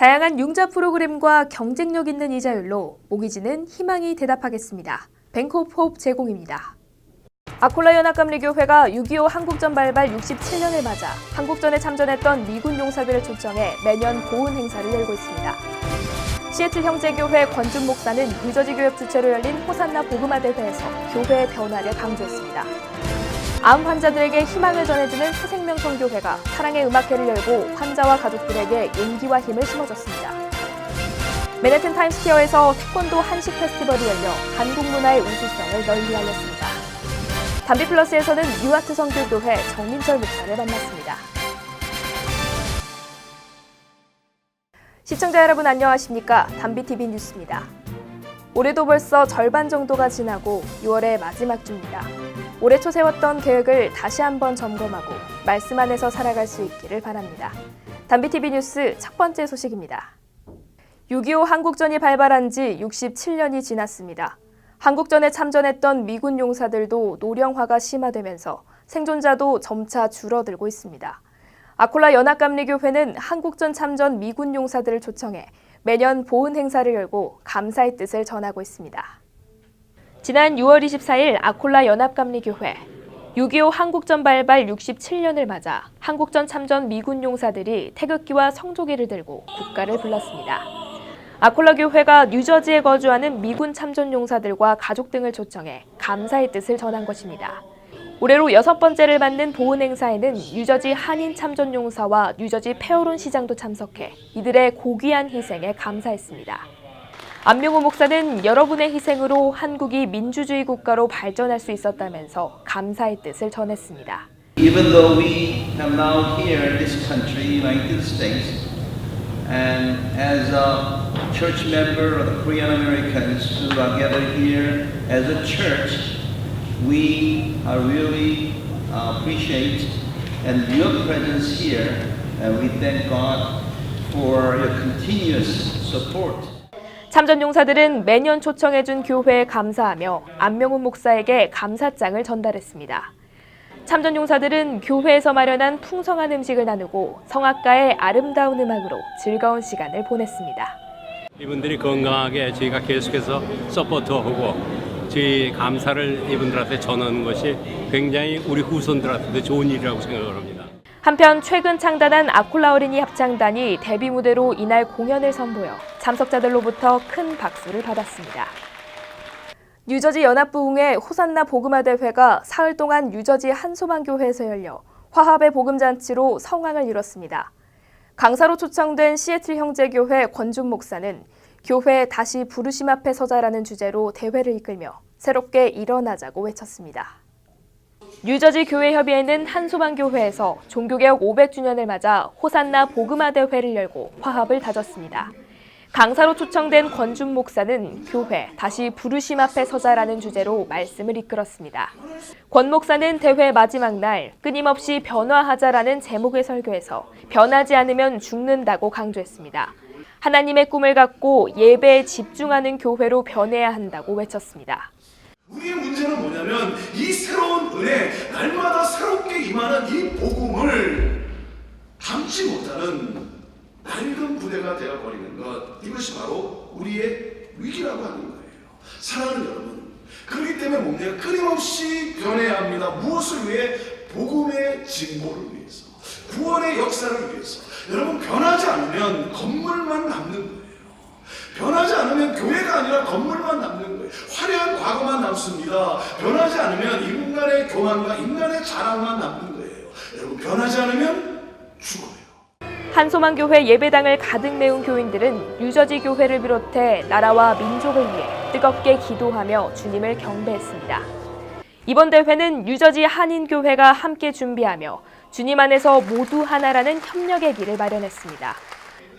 다양한 융자 프로그램과 경쟁력 있는 이자율로 모기지는 희망이 대답하겠습니다. 뱅크 오브 호프 제공입니다. 아콜라 연합감리교회가 6.25 한국전 발발 67년을 맞아 한국전에 참전했던 미군 용사들을 초청해 매년 보훈 행사를 열고 있습니다. 시애틀 형제교회 권준 목사는 뉴저지 교협 주최로 열린 호산나 복음화 대회에서 교회의 변화를 강조했습니다. 암 환자들에게 희망을 전해주는 새생명 선교회가 사랑의 음악회를 열고 환자와 가족들에게 용기와 힘을 심어줬습니다. 맨해튼 타임스퀘어에서 태권도 한식 페스티벌이 열려 한국 문화의 우수성을 널리 알렸습니다. 담비플러스에서는 뉴아트 선교교회 정민철 목사를 만났습니다. 시청자 여러분 안녕하십니까? 담비TV 뉴스입니다. 올해도 벌써 절반 정도가 지나고 6월의 마지막 주입니다. 올해 초 세웠던 계획을 다시 한번 점검하고 말씀 안에서 살아갈 수 있기를 바랍니다. 담비TV 뉴스 첫 번째 소식입니다. 6.25 한국전이 발발한 지 67년이 지났습니다. 한국전에 참전했던 미군 용사들도 노령화가 심화되면서 생존자도 점차 줄어들고 있습니다. 아콜라 연합감리교회는 한국전 참전 미군 용사들을 초청해 매년 보훈 행사를 열고 감사의 뜻을 전하고 있습니다. 지난 6월 24일 아콜라 연합감리교회 6.25 한국전 발발 67년을 맞아 한국전 참전 미군 용사들이 태극기와 성조기를 들고 국가를 불렀습니다. 아콜라 교회가 뉴저지에 거주하는 미군 참전 용사들과 가족 등을 초청해 감사의 뜻을 전한 것입니다. 올해로 6번째를 맞는 보훈 행사에는 뉴저지 한인 참전 용사와 뉴저지 페어론 시장도 참석해 이들의 고귀한 희생에 감사했습니다. 안명호 목사는 여러분의 희생으로 한국이 민주주의 국가로 발전할 수 있었다면서 감사의 뜻을 전했습니다. Even though we have now here in this country, United States, and as a church member of the Korean Americans who are gathered here as a church, we really appreciate and your presence here, and we thank God for your continuous support. 참전 용사들은 매년 초청해준 교회에 감사하며 안명훈 목사에게 감사장을 전달했습니다. 참전 용사들은 교회에서 마련한 풍성한 음식을 나누고 성악가의 아름다운 음악으로 즐거운 시간을 보냈습니다. 이분들이 건강하게 저희가 계속해서 서포트하고 저희 감사를 이분들한테 전하는 것이 굉장히 우리 후손들한테도 좋은 일이라고 생각을 합니다. 한편 최근 창단한 아콜라 어린이 합창단이 데뷔 무대로 이날 공연을 선보여 참석자들로부터 큰 박수를 받았습니다. 뉴저지 연합부흥회 호산나 복음화 대회가 사흘 동안 뉴저지 한소망교회에서 열려 화합의 복음잔치로 성황을 이뤘습니다. 강사로 초청된 시애틀 형제교회 권준 목사는 교회 다시 부르심 앞에 서자라는 주제로 대회를 이끌며 새롭게 일어나자고 외쳤습니다. 뉴저지 교회협의회는 한소망교회에서 종교개혁 500주년을 맞아 호산나 복음화 대회를 열고 화합을 다졌습니다. 강사로 초청된 권준 목사는 교회 다시 부르심 앞에 서자라는 주제로 말씀을 이끌었습니다. 권 목사는 대회 마지막 날 끊임없이 변화하자라는 제목의 설교에서 변하지 않으면 죽는다고 강조했습니다. 하나님의 꿈을 갖고 예배에 집중하는 교회로 변해야 한다고 외쳤습니다. 우리의 문제는 뭐냐면 이 새로운 은혜, 날마다 새롭게 임하는 이 복음을 담지 못하는 낡은 부대가 되어버리는 것, 이것이 바로 우리의 위기라고 하는 거예요. 사랑하는 여러분, 그렇기 때문에 뭡니까? 끊임없이 변해야 합니다. 무엇을 위해? 복음의 진보를 위해서, 구원의 역사를 위해서. 여러분, 변하지 않으면 건물만 남는 거예요. 변하지 않으면 교회가 아니라 건물만 남는 거예요. 화려한 과거만 남습니다. 변하지 않으면 인간의 교만과 인간의 자랑만 남는 거예요. 여러분, 변하지 않으면 죽어요. 한소망교회 예배당을 가득 메운 교인들은 뉴저지 교회를 비롯해 나라와 민족을 위해 뜨겁게 기도하며 주님을 경배했습니다. 이번 대회는 뉴저지 한인교회가 함께 준비하며 주님 안에서 모두 하나라는 협력의 길을 마련했습니다.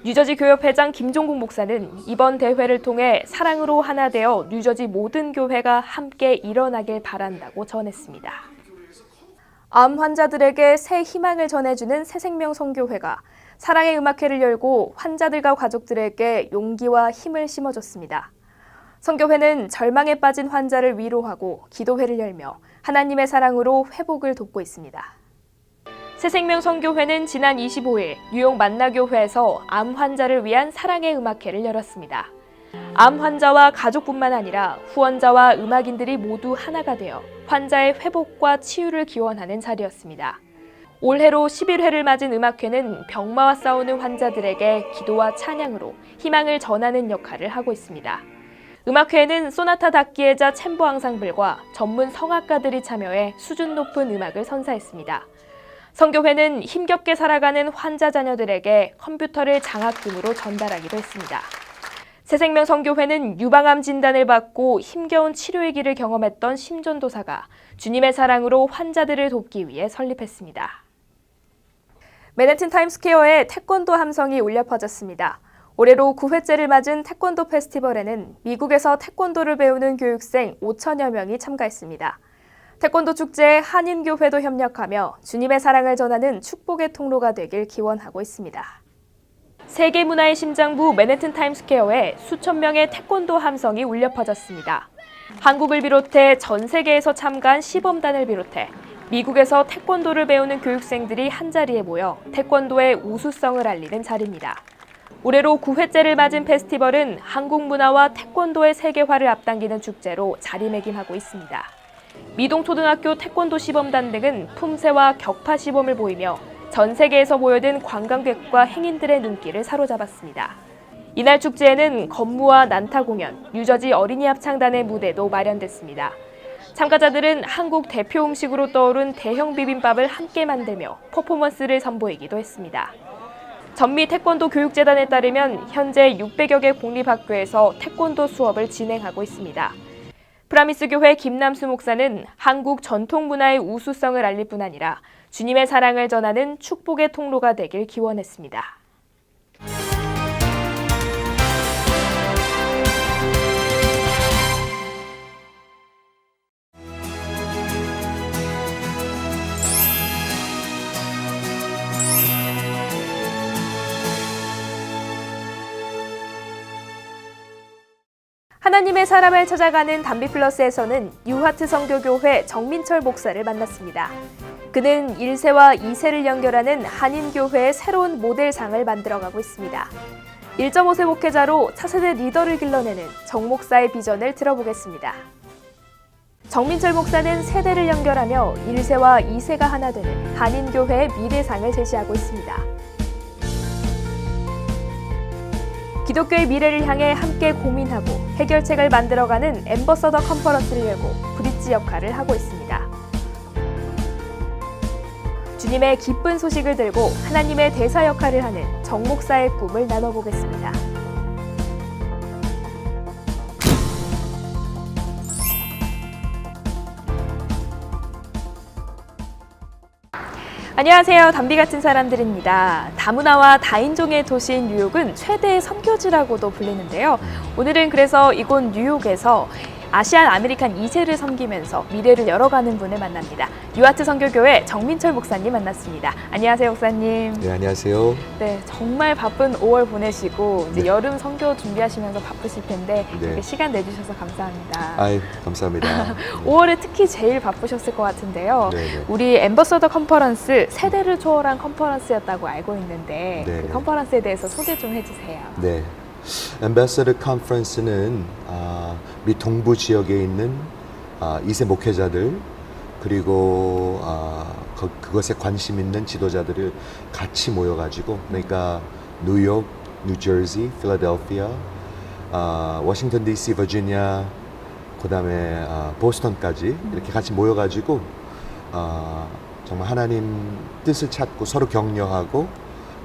뉴저지 교협회장 김종국 목사는 이번 대회를 통해 사랑으로 하나 되어 뉴저지 모든 교회가 함께 일어나길 바란다고 전했습니다. 암 환자들에게 새 희망을 전해주는 새생명 선교회가 사랑의 음악회를 열고 환자들과 가족들에게 용기와 힘을 심어줬습니다. 선교회는 절망에 빠진 환자를 위로하고 기도회를 열며 하나님의 사랑으로 회복을 돕고 있습니다. 새생명 선교회는 지난 25일 뉴욕 만나교회에서 암 환자를 위한 사랑의 음악회를 열었습니다. 암 환자와 가족뿐만 아니라 후원자와 음악인들이 모두 하나가 되어 환자의 회복과 치유를 기원하는 자리였습니다. 올해로 11회를 맞은 음악회는 병마와 싸우는 환자들에게 기도와 찬양으로 희망을 전하는 역할을 하고 있습니다. 음악회에는 소나타 닥기에자 챔버 앙상블과 전문 성악가들이 참여해 수준 높은 음악을 선사했습니다. 선교회는 힘겹게 살아가는 환자 자녀들에게 컴퓨터를 장학금으로 전달하기도 했습니다. 새생명 선교회는 유방암 진단을 받고 힘겨운 치료의 길을 경험했던 심전도사가 주님의 사랑으로 환자들을 돕기 위해 설립했습니다. 맨해튼 타임스퀘어에 태권도 함성이 울려 퍼졌습니다. 올해로 9회째를 맞은 태권도 페스티벌에는 미국에서 태권도를 배우는 교육생 5천여 명이 참가했습니다. 태권도 축제에 한인교회도 협력하며 주님의 사랑을 전하는 축복의 통로가 되길 기원하고 있습니다. 세계문화의 심장부 맨해튼 타임스퀘어에 수천 명의 태권도 함성이 울려 퍼졌습니다. 한국을 비롯해 전 세계에서 참가한 시범단을 비롯해 미국에서 태권도를 배우는 교육생들이 한자리에 모여 태권도의 우수성을 알리는 자리입니다. 올해로 9회째를 맞은 페스티벌은 한국 문화와 태권도의 세계화를 앞당기는 축제로 자리매김하고 있습니다. 미동초등학교 태권도 시범단 등은 품새와 격파 시범을 보이며 전 세계에서 모여든 관광객과 행인들의 눈길을 사로잡았습니다. 이날 축제에는 건무와 난타 공연, 뉴저지 어린이 합창단의 무대도 마련됐습니다. 참가자들은 한국 대표 음식으로 떠오른 대형 비빔밥을 함께 만들며 퍼포먼스를 선보이기도 했습니다. 전미 태권도 교육재단에 따르면 현재 600여 개 공립학교에서 태권도 수업을 진행하고 있습니다. 프라미스 교회 김남수 목사는 한국 전통 문화의 우수성을 알릴 뿐 아니라 주님의 사랑을 전하는 축복의 통로가 되길 기원했습니다. 하나님의 사람을 찾아가는 담비플러스에서는 뉴하트 선교교회 정민철 목사를 만났습니다. 그는 1세와 2세를 연결하는 한인교회의 새로운 모델상을 만들어가고 있습니다. 1.5세 목회자로 차세대 리더를 길러내는 정 목사의 비전을 들어보겠습니다. 정민철 목사는 세대를 연결하며 1세와 2세가 하나 되는 한인교회의 미래상을 제시하고 있습니다. 기독교의 미래를 향해 함께 고민하고 해결책을 만들어가는 앰버서더 컨퍼런스를 열고 브릿지 역할을 하고 있습니다. 주님의 기쁜 소식을 들고 하나님의 대사 역할을 하는 정 목사의 꿈을 나눠보겠습니다. 안녕하세요. 담비 같은 사람들입니다. 다문화와 다인종의 도시인 뉴욕은 최대의 선교지라고도 불리는데요. 오늘은 그래서 이곳 뉴욕에서 아시안 아메리칸 2세를 섬기면서 미래를 열어가는 분을 만납니다. 뉴하트 선교교회 정민철 목사님 만났습니다. 안녕하세요, 목사님. 네, 안녕하세요. 네, 정말 바쁜 5월 보내시고 이제 네. 여름 선교 준비하시면서 바쁘실 텐데 네. 이렇게 시간 내주셔서 감사합니다. 아이, 감사합니다. 5월에 특히 제일 바쁘셨을 것 같은데요. 네. 우리 앰버서더 컨퍼런스 세대를 초월한 컨퍼런스였다고 알고 있는데 네. 그 컨퍼런스에 대해서 소개 좀 해주세요. 네. 앰베서더 컨퍼런스는 미 동부 지역에 있는 2세 목회자들 그리고 그것에 관심 있는 지도자들을 같이 모여가지고 그러니까 뉴욕, 뉴저지, 필라델피아, 워싱턴 DC, 버지니아, 그다음에 보스턴까지 이렇게 같이 모여가지고 정말 하나님 뜻을 찾고 서로 격려하고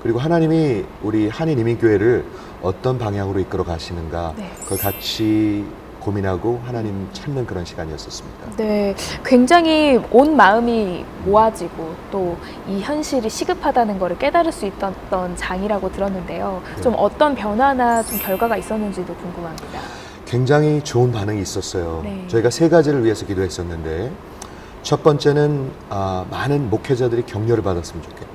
그리고 하나님이 우리 한인이민교회를 어떤 방향으로 이끌어 가시는가 네. 그걸 같이 고민하고 하나님 찾는 그런 시간이었었습니다. 네, 굉장히 온 마음이 모아지고 또 이 현실이 시급하다는 것을 깨달을 수 있었던 장이라고 들었는데요. 네. 좀 어떤 변화나 좀 결과가 있었는지도 궁금합니다. 굉장히 좋은 반응이 있었어요. 네. 저희가 세 가지를 위해서 기도했었는데 첫 번째는 많은 목회자들이 격려를 받았으면 좋겠다.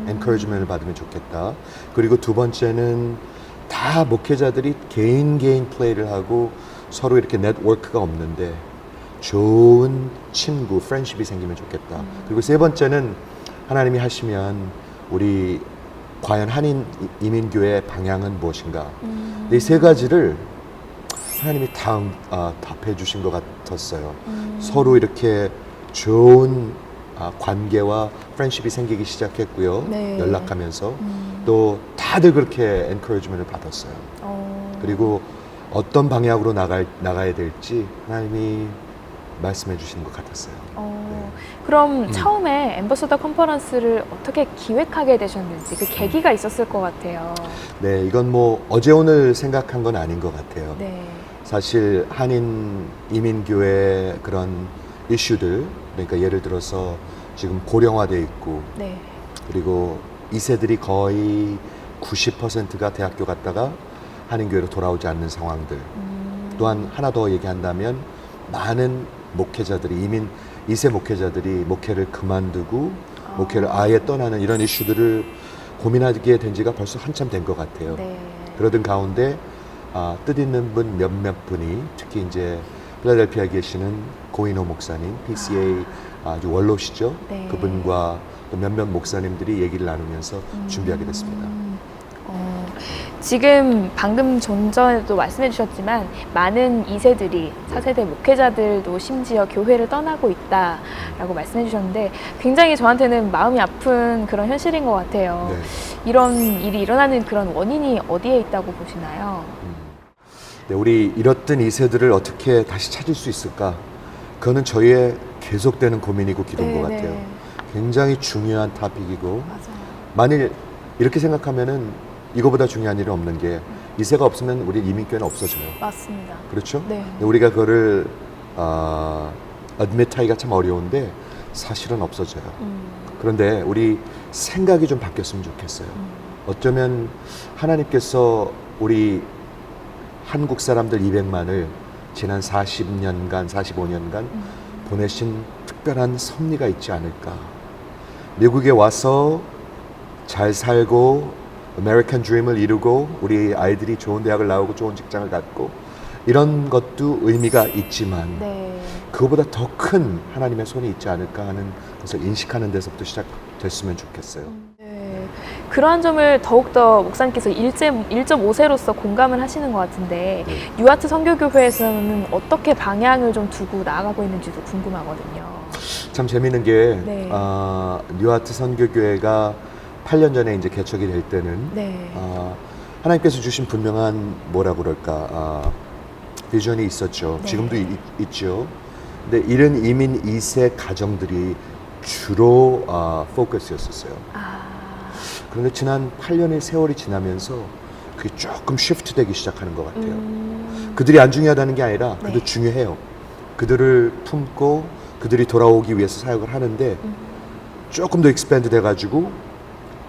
엔커리지먼트를 받으면 좋겠다. 그리고 두 번째는 다 목회자들이 개인 플레이를 하고 서로 이렇게 네트워크가 없는데 좋은 친구, 프렌십이 생기면 좋겠다. 그리고 세 번째는 하나님이 하시면 우리 과연 한인 이민교회 방향은 무엇인가? 이 세 가지를 하나님이 다 답해 주신 것 같았어요. 서로 이렇게 좋은 관계와 프렌십이 생기기 시작했고요. 네. 연락하면서 또 다들 그렇게 엔커리지먼을 받았어요. 그리고 어떤 방향으로 나가야 될지 하나님이 말씀해 주시는 것 같았어요. 그럼 처음에 앰버서더 컨퍼런스를 어떻게 기획하게 되셨는지 그 계기가 있었을 것 같아요. 네, 이건 뭐 어제 오늘 생각한 건 아닌 것 같아요. 네. 사실 한인 이민교회 그런 이슈들, 그러니까 예를 들어서 지금 고령화돼 있고 네. 그리고 2세들이 거의 90%가 대학교 갔다가 한인교회로 돌아오지 않는 상황들. 또한 하나 더 얘기한다면 많은 목회자들이 이민 2세 목회자들이 목회를 그만두고 목회를 아예 떠나는 이런 이슈들을 고민하게 된 지가 벌써 한참 된 것 같아요. 네. 그러던 가운데 뜻있는 분 몇몇 분이 특히 이제 필라델피아에 계시는 고인호 목사님, PCA 아주 원로시죠. 네. 그분과 또 몇몇 목사님들이 얘기를 나누면서 준비하게 됐습니다. 지금 방금 좀 전에도 말씀해 주셨지만 많은 2세들이 4세대 목회자들도 심지어 교회를 떠나고 있다라고 말씀해 주셨는데 굉장히 저한테는 마음이 아픈 그런 현실인 것 같아요. 네. 이런 일이 일어나는 그런 원인이 어디에 있다고 보시나요? 네, 우리 잃었던 2세들을 어떻게 다시 찾을 수 있을까? 그거는 저희의 계속되는 고민이고 기도인 것 같아요. 굉장히 중요한 토픽이고 맞아요. 만일 이렇게 생각하면은 이거보다 중요한 일은 없는 게 2세가 없으면 우리 이민교회는 없어져요. 맞습니다. 그렇죠? 네. 근데 우리가 그거를 admit하기가 참 어려운데 사실은 없어져요. 그런데 우리 생각이 좀 바뀌었으면 좋겠어요. 어쩌면 하나님께서 우리 한국 사람들 200만을 지난 40년간, 45년간 보내신 특별한 섭리가 있지 않을까. 미국에 와서 잘 살고 아메리칸 드림을 이루고 우리 아이들이 좋은 대학을 나오고 좋은 직장을 갖고 이런 것도 의미가 있지만 네. 그거보다 더 큰 하나님의 손이 있지 않을까 하는 것을 인식하는 데서부터 시작됐으면 좋겠어요. 네. 그러한 점을 더욱더 목사님께서 1.5세로서 공감을 하시는 것 같은데 네. 뉴아트 선교교회에서는 어떻게 방향을 좀 두고 나아가고 있는지도 궁금하거든요. 참 재미있는 게 네. 뉴아트 선교교회가 8년 전에 이제 개척이 될 때는 네. 하나님께서 주신 분명한 뭐라 그럴까 비전이 있었죠. 네. 지금도 있죠. 근데 이런 이민 2세 가정들이 주로 포커스였었어요. 그런데 지난 8년의 세월이 지나면서 그게 조금 쉬프트 되기 시작하는 것 같아요. 그들이 안 중요하다는 게 아니라 그래도 네. 중요해요. 그들을 품고 그들이 돌아오기 위해서 사역을 하는데 조금 더 익스팬드 돼가지고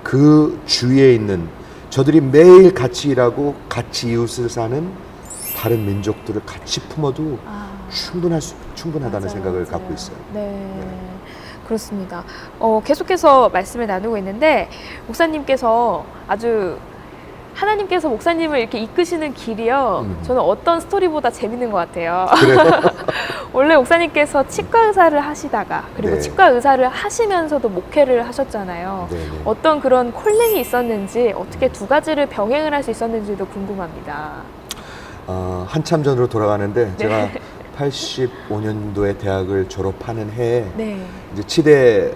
그 주위에 있는 저들이 매일 같이 일하고 같이 이웃을 사는 다른 민족들을 같이 품어도 충분하다는 맞아요, 생각을 맞아요. 갖고 있어요. 네. 그렇습니다. 계속해서 말씀을 나누고 있는데 목사님께서 아주 하나님께서 목사님을 이렇게 이끄시는 길이요. 저는 어떤 스토리보다 재밌는 것 같아요. 원래 목사님께서 치과 의사를 하시다가 그리고 네. 치과 의사를 하시면서도 목회를 하셨잖아요. 네네. 어떤 그런 콜링이 있었는지 어떻게 두 가지를 병행을 할 수 있었는지도 궁금합니다. 한참 전으로 돌아가는데 네. 제가 85년도에 대학을 졸업하는 해에 네. 이제 치대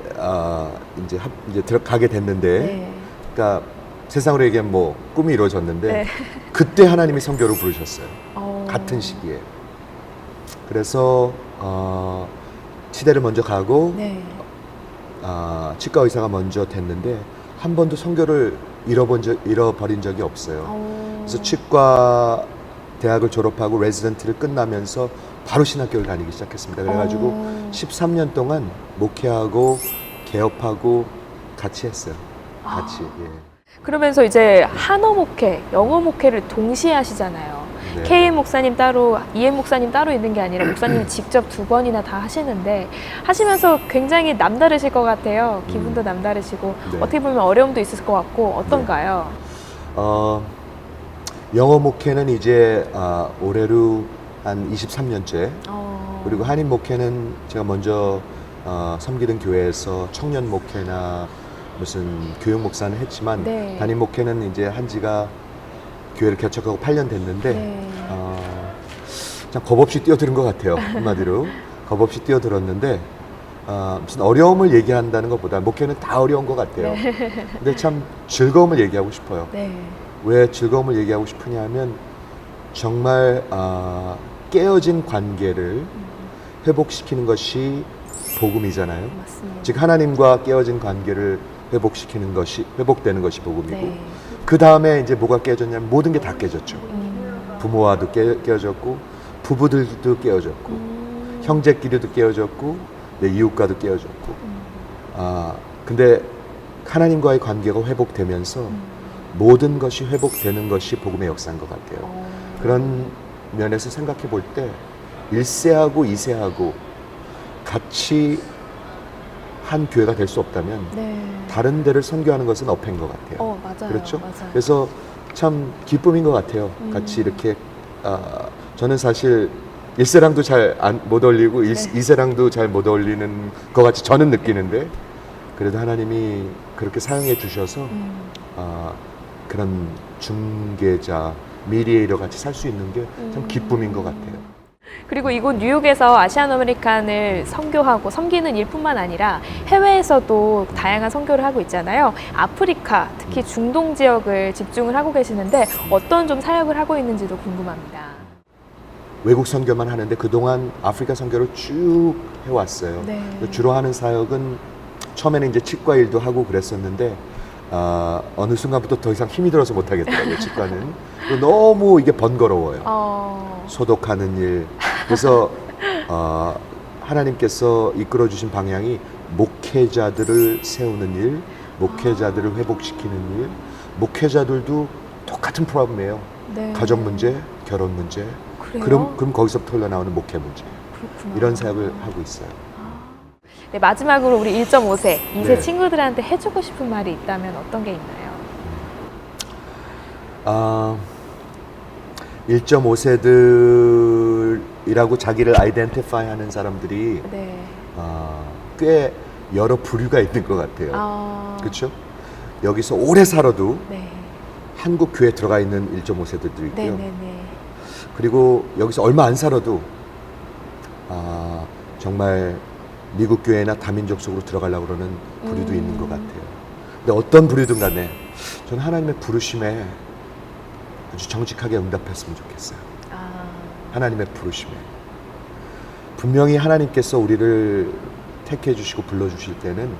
이제 들어가게 됐는데, 네. 그러니까 세상으로 얘기하면 뭐 꿈이 이루어졌는데 네. 그때 하나님이 선교를 부르셨어요. 어. 같은 시기에. 그래서 치대를 먼저 가고 네. 치과 의사가 먼저 됐는데 한 번도 선교를 잃어버린 적이 없어요. 그래서 치과 대학을 졸업하고 레지던트를 끝나면서 바로 신학교를 다니기 시작했습니다. 그래가지고 13년 동안 목회하고 개업하고 같이 했어요. 같이. 예. 그러면서 이제 한어 목회, 영어 목회를 동시에 하시잖아요. 네. KM 목사님 따로, EM 목사님 따로 있는 게 아니라 목사님이 직접 두 번이나 다 하시는데 하시면서 굉장히 남다르실 것 같아요. 기분도 남다르시고 네. 어떻게 보면 어려움도 있을 것 같고 어떤가요? 영어 목회는 이제 올해로 한 23년째. 그리고 한인 목회는 제가 먼저 섬기던 교회에서 청년 목회나 무슨 교육 목사는 했지만 네. 담임 목회는 이제 한 지가 교회를 개척하고 8년 됐는데 네. 참 겁없이 뛰어드는 것 같아요. 한마디로 겁없이 뛰어들었는데 무슨 어려움을 얘기한다는 것보다 목회는 다 어려운 것 같아요. 근데 참 즐거움을 얘기하고 싶어요. 네. 왜 즐거움을 얘기하고 싶으냐 하면 정말 깨어진 관계를 회복시키는 것이 복음이잖아요. 맞습니다. 즉 하나님과 깨어진 관계를 회복시키는 것이 회복되는 것이 복음이고 네. 그 다음에 이제 뭐가 깨졌냐면 모든 게 다 깨졌죠. 부모와도 깨어졌고 부부들도 깨어졌고 형제끼리도 깨어졌고 내 이웃과도 깨어졌고 근데 하나님과의 관계가 회복되면서 모든 것이 회복되는 것이 복음의 역사인 것 같아요. 그런 면에서 생각해 볼 때 1세하고 2세하고 같이 한 교회가 될 수 없다면 네. 다른 데를 선교하는 것은 어폐인 것 같아요. 맞아요. 그렇죠? 맞아요. 그래서 참 기쁨인 것 같아요. 같이 이렇게 저는 사실 1세랑도 잘 못 어울리고 2세랑도 잘 못 어울리는 것 같이 저는 느끼는데 그래도 하나님이 그렇게 사용해 주셔서 그런 중개자, 미디에이터 같이 살 수 있는 게 참 기쁨인 것 같아요. 그리고 이곳 뉴욕에서 아시안 아메리칸을 선교하고 섬기는 일뿐만 아니라 해외에서도 다양한 선교를 하고 있잖아요. 아프리카, 특히 중동 지역을 집중을 하고 계시는데 어떤 좀 사역을 하고 있는지도 궁금합니다. 외국 선교만 하는데 그동안 아프리카 선교를 쭉 해왔어요. 네. 주로 하는 사역은 처음에는 이제 치과 일도 하고 그랬었는데 어느 순간부터 더 이상 힘이 들어서 못하겠더라고요. 치과는 너무 이게 번거로워요. 소독하는 일. 그래서 하나님께서 이끌어 주신 방향이 목회자들을 세우는 일, 목회자들을 회복시키는 일. 목회자들도 똑같은 프로블럼이에요. 네. 가정 문제, 결혼 문제. 그래요? 그럼 거기서부터 흘러나오는 목회 문제. 그렇구나. 이런 사역을 하고 있어요. 네, 마지막으로 우리 1.5세, 2세 네. 친구들한테 해주고 싶은 말이 있다면 어떤 게 있나요? 1.5세들이라고 자기를 아이덴티파이 하는 사람들이 네. 꽤 여러 부류가 있는 것 같아요. 그렇죠? 여기서 오래 살아도 네. 한국 교회에 들어가 있는 1.5세들도 있고요. 네네네. 그리고 여기서 얼마 안 살아도 정말 미국 교회나 다민족 속으로 들어가려고 그러는 부류도 있는 것 같아요. 근데 어떤 부류든 간에 저는 하나님의 부르심에 아주 정직하게 응답했으면 좋겠어요. 하나님의 부르심에. 분명히 하나님께서 우리를 택해 주시고 불러 주실 때는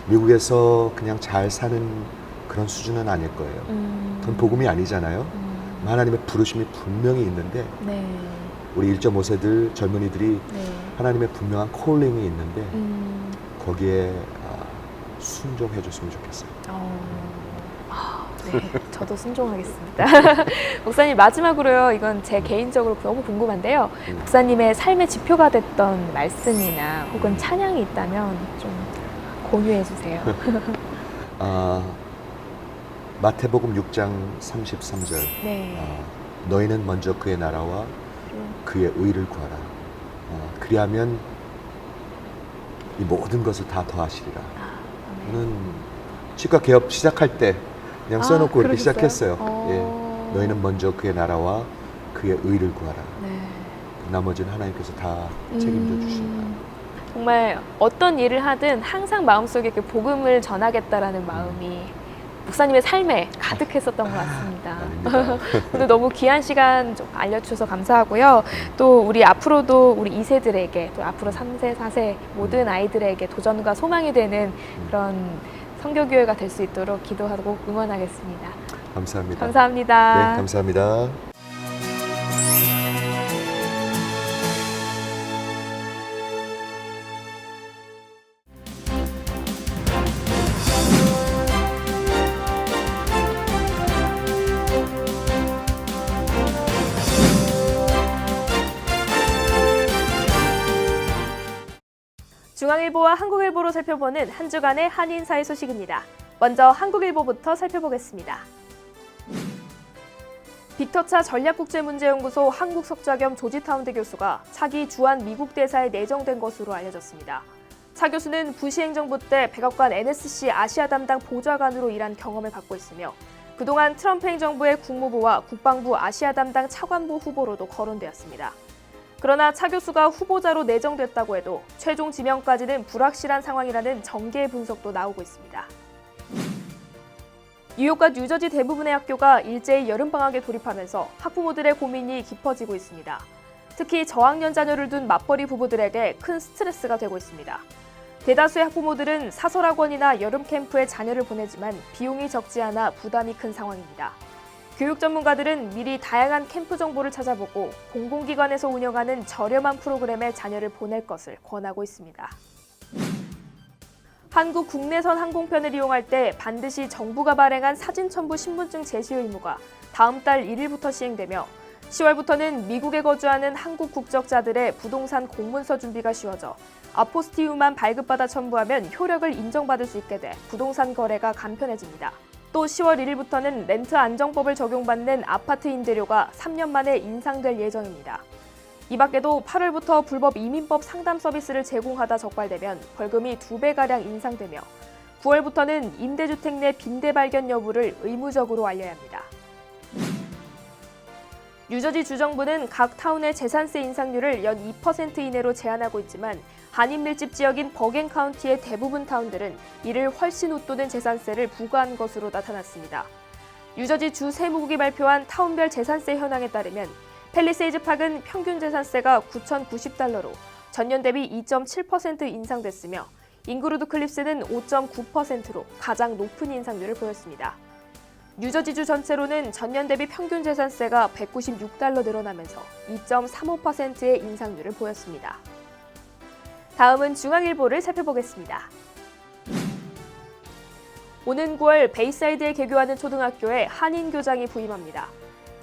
미국에서 그냥 잘 사는 그런 수준은 아닐 거예요. 그건 복음이 아니잖아요. 하나님의 부르심이 분명히 있는데 네. 우리 1.5세들 젊은이들이 네. 하나님의 분명한 콜링이 있는데 거기에 순종해 줬으면 좋겠어요. 네, 저도 순종하겠습니다. 목사님 마지막으로요. 이건 제 개인적으로 너무 궁금한데요. 목사님의 삶의 지표가 됐던 말씀이나 혹은 찬양이 있다면 좀 공유해 주세요. 마태복음 6장 33절. 네. 너희는 먼저 그의 나라와 그의 의를 구하라. 그리하면 이 모든 것을 다 더하시리라. 저는 치과 개업 시작할 때 그냥 써놓고 이렇게 그러셨어요? 시작했어요. 예. 너희는 먼저 그의 나라와 그의 의를 구하라. 네. 나머지는 하나님께서 다 책임져 주신다. 정말 어떤 일을 하든 항상 마음속에 그 복음을 전하겠다라는 마음이 목사님의 삶에 가득했었던 것 같습니다. 아닙니다. 오늘 너무 귀한 시간 좀 알려주셔서 감사하고요. 또 우리 앞으로도 우리 2세들에게 또 앞으로 3세, 4세 모든 아이들에게 도전과 소망이 되는 그런 선교교회가 될 수 있도록 기도하고 응원하겠습니다. 감사합니다. 감사합니다. 네, 감사합니다. 중앙일보와 한국일보로 살펴보는 한 주간의 한인사회 소식입니다. 먼저 한국일보부터 살펴보겠습니다. 빅터차 전략국제문제연구소 한국석좌 겸 조지타운대 교수가 차기 주한 미국 대사에 내정된 것으로 알려졌습니다. 차 교수는 부시 행정부 때 백악관 NSC 아시아 담당 보좌관으로 일한 경험을 갖고 있으며 그동안 트럼프 행정부의 국무부와 국방부 아시아 담당 차관보 후보로도 거론되었습니다. 그러나 차 교수가 후보자로 내정됐다고 해도 최종 지명까지는 불확실한 상황이라는 정계의 분석도 나오고 있습니다. 뉴욕과 뉴저지 대부분의 학교가 일제히 여름방학에 돌입하면서 학부모들의 고민이 깊어지고 있습니다. 특히 저학년 자녀를 둔 맞벌이 부부들에게 큰 스트레스가 되고 있습니다. 대다수의 학부모들은 사설학원이나 여름 캠프에 자녀를 보내지만 비용이 적지 않아 부담이 큰 상황입니다. 교육 전문가들은 미리 다양한 캠프 정보를 찾아보고 공공기관에서 운영하는 저렴한 프로그램에 자녀를 보낼 것을 권하고 있습니다. 한국 국내선 항공편을 이용할 때 반드시 정부가 발행한 사진 첨부 신분증 제시 의무가 다음 달 1일부터 시행되며 10월부터는 미국에 거주하는 한국 국적자들의 부동산 공문서 준비가 쉬워져 아포스티유만 발급받아 첨부하면 효력을 인정받을 수 있게 돼 부동산 거래가 간편해집니다. 또 10월 1일부터는 렌트 안정법을 적용받는 아파트 임대료가 3년 만에 인상될 예정입니다. 이 밖에도 8월부터 불법 이민법 상담 서비스를 제공하다 적발되면 벌금이 2배가량 인상되며 9월부터는 임대주택 내 빈대 발견 여부를 의무적으로 알려야 합니다. 뉴저지 주정부는 각 타운의 재산세 인상률을 연 2% 이내로 제한하고 있지만 한인밀집 지역인 버겐 카운티의 대부분 타운들은 이를 훨씬 웃도는 재산세를 부과한 것으로 나타났습니다. 뉴저지 주 세무국이 발표한 타운별 재산세 현황에 따르면 팰리세이즈 팍은 평균 재산세가 $9,090로 전년 대비 2.7% 인상됐으며 잉그루드 클립스는 5.9%로 가장 높은 인상률을 보였습니다. 뉴저지주 전체로는 전년 대비 평균 재산세가 $196 늘어나면서 2.35%의 인상률을 보였습니다. 다음은 중앙일보를 살펴보겠습니다. 오는 9월 베이사이드에 개교하는 초등학교에 한인 교장이 부임합니다.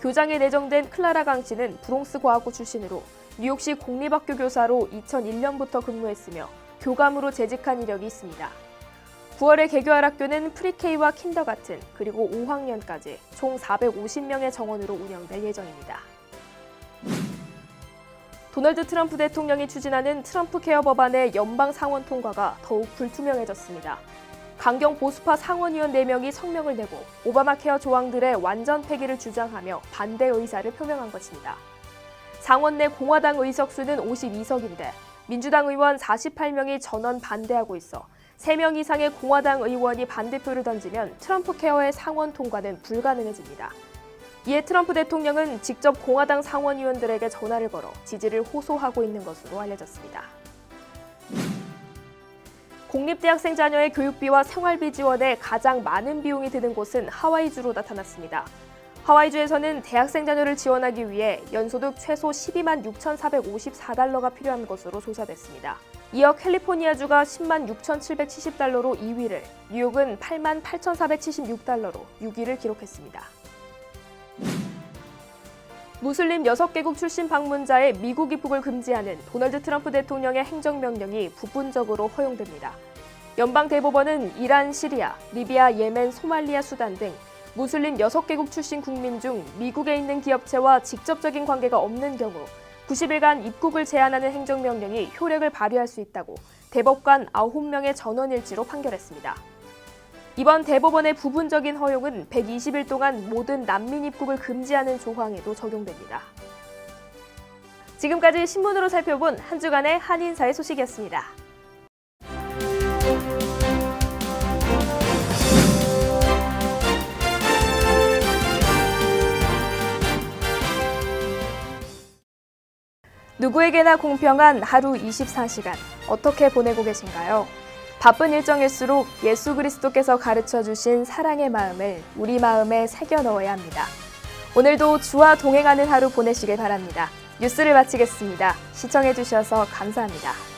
교장에 내정된 클라라 강 씨는 브롱스 과학고 출신으로 뉴욕시 공립학교 교사로 2001년부터 근무했으며 교감으로 재직한 이력이 있습니다. 9월에 개교할 학교는 프리K와 킨더가튼 그리고 5학년까지 총 450명의 정원으로 운영될 예정입니다. 도널드 트럼프 대통령이 추진하는 트럼프 케어 법안의 연방 상원 통과가 더욱 불투명해졌습니다. 강경 보수파 상원의원 4명이 성명을 내고 오바마 케어 조항들의 완전 폐기를 주장하며 반대 의사를 표명한 것입니다. 상원 내 공화당 의석수는 52석인데 민주당 의원 48명이 전원 반대하고 있어 3명 이상의 공화당 의원이 반대표를 던지면 트럼프 케어의 상원 통과는 불가능해집니다. 이에 트럼프 대통령은 직접 공화당 상원의원들에게 전화를 걸어 지지를 호소하고 있는 것으로 알려졌습니다. 공립대학생 자녀의 교육비와 생활비 지원에 가장 많은 비용이 드는 곳은 하와이주로 나타났습니다. 하와이주에서는 대학생 자녀를 지원하기 위해 연소득 최소 12만 6,454달러가 필요한 것으로 조사됐습니다. 이어 캘리포니아주가 10만 6,770달러로 2위를, 뉴욕은 8만 8,476달러로 6위를 기록했습니다. 무슬림 6개국 출신 방문자의 미국 입국을 금지하는 도널드 트럼프 대통령의 행정명령이 부분적으로 허용됩니다. 연방대법원은 이란, 시리아, 리비아, 예멘, 소말리아, 수단 등 무슬림 6개국 출신 국민 중 미국에 있는 기업체와 직접적인 관계가 없는 경우 90일간 입국을 제한하는 행정명령이 효력을 발휘할 수 있다고 대법관 9명의 전원일치로 판결했습니다. 이번 대법원의 부분적인 허용은 120일 동안 모든 난민 입국을 금지하는 조항에도 적용됩니다. 지금까지 신문으로 살펴본 한 주간의 한인사회 소식이었습니다. 누구에게나 공평한 하루 24시간 어떻게 보내고 계신가요? 바쁜 일정일수록 예수 그리스도께서 가르쳐주신 사랑의 마음을 우리 마음에 새겨 넣어야 합니다. 오늘도 주와 동행하는 하루 보내시길 바랍니다. 뉴스를 마치겠습니다. 시청해주셔서 감사합니다.